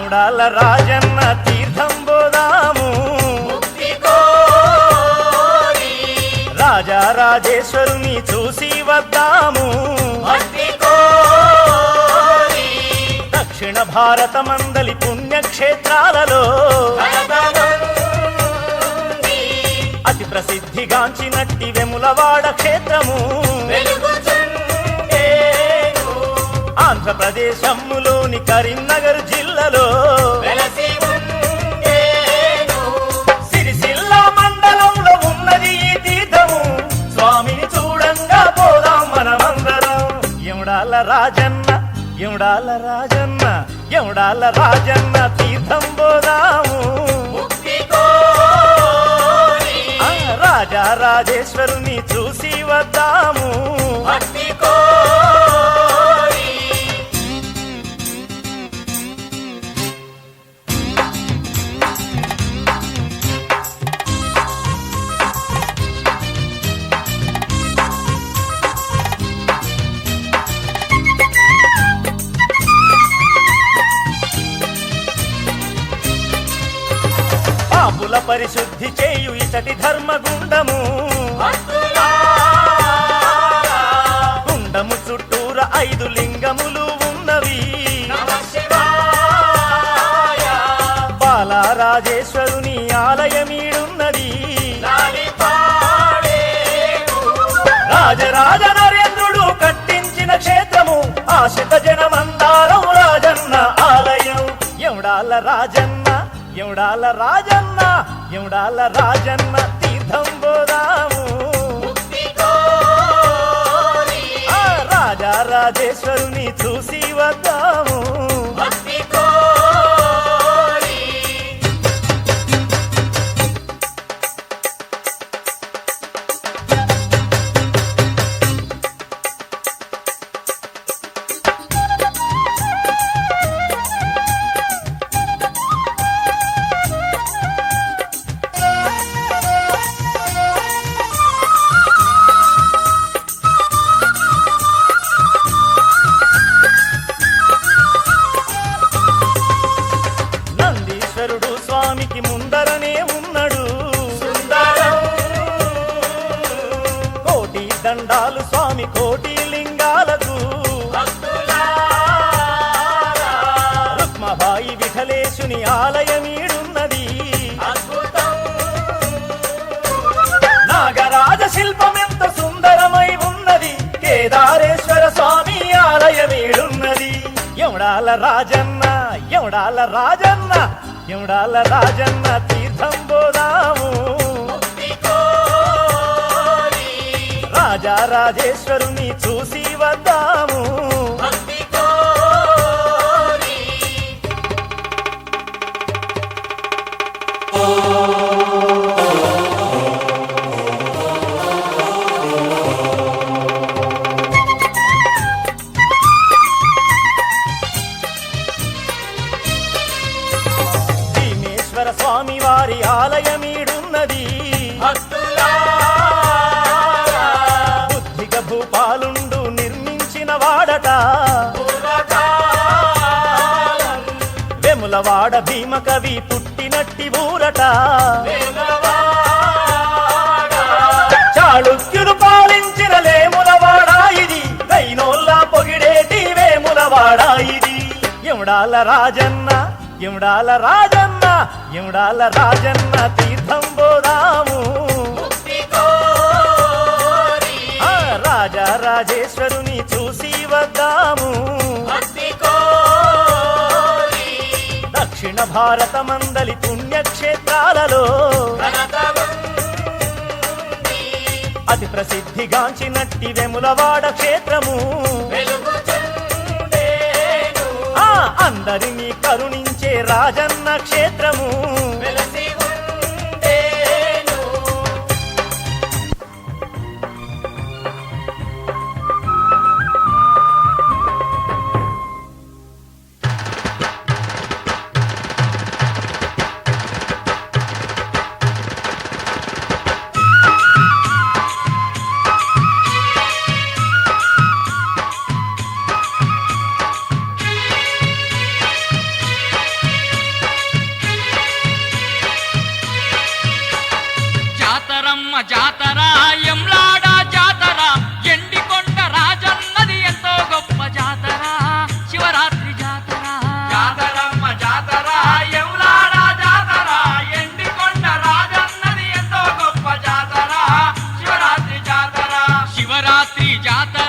యముడాల రాజన్న తీర్థం పోదాము రాజా రాజేశ్వరుని చూసి వద్దాము దక్షిణ భారతమందలి పుణ్యక్షేత్రాలలో అతి ప్రసిద్ధిగాంచినట్టి వెములవాడ క్షేత్రము ఆంధ్రప్రదేశములోని కరీంనగర్ జిల్లాలో సిరిసిల్ల మండలంలో ఉన్నది ఈ తీర్థము స్వామిని చూడంగా పోదాం మనమందరం యముడాల రాజన్న యముడాల రాజన్న యముడాల రాజన్న తీర్థం పోదాము రాజా రాజేశ్వరుని చూసి వద్దాము పాపుల పరిశుద్ధి చేయు ఇతటి ధర్మగుండము గుండము చుట్టూర 5 లింగములు ఉన్నవి బాలరాజేశ్వరుని ఆలయమీడున్నది రాజరాజ నరేంద్రుడు కట్టించిన క్షేత్రము ఆశిత జనమందారం రాజన్న ఆలయం యముడాల రాజన్న యముడాల రాజన్న యముడాల రాజన్న తీర్థం పోదాము రాజా రాజేశ్వరుని చూసి వద్దాము స్వామికి ముందరనే ఉన్నాడు కోటి దండాలు స్వామి కోటి లింగాలకు రుక్మబాయి విఠలేశుని ఆలయమీడున్నది నాగరాజ శిల్పం ఎంత సుందరమై ఉన్నది కేదారేశ్వర స్వామి ఆలయమీడున్నది యముడాల రాజన్న యముడాల రాజన్న యముడాల రాజన్న తీర్థం పోదాము రాజా రాజేశ్వరుని చూసి వద్దాము స్వామి వారి ఆలయమీడున్నది బుద్ధిక భూపాలుండు నిర్మించిన వాడట వెములవాడ భీమకవి పుట్టినట్టి ఊరట చాళుక్యులు పాలించిన లేములవాడ ఇది దైనోల్లా పొగిడేటి వేములవాడ ఇది యముడాల రాజన్న యముడాల రాజన్న యముడాల రాజన్న తీర్థం పోదాము రాజా రాజేశ్వరుని చూసి వద్దాము దక్షిణ భారతమందలి పుణ్యక్షేత్రాలలో అతి ప్రసిద్ధిగాంచినట్టి వెములవాడ క్షేత్రము అందరినీ కరుణించే రాజన్న క్షేత్రము జాతర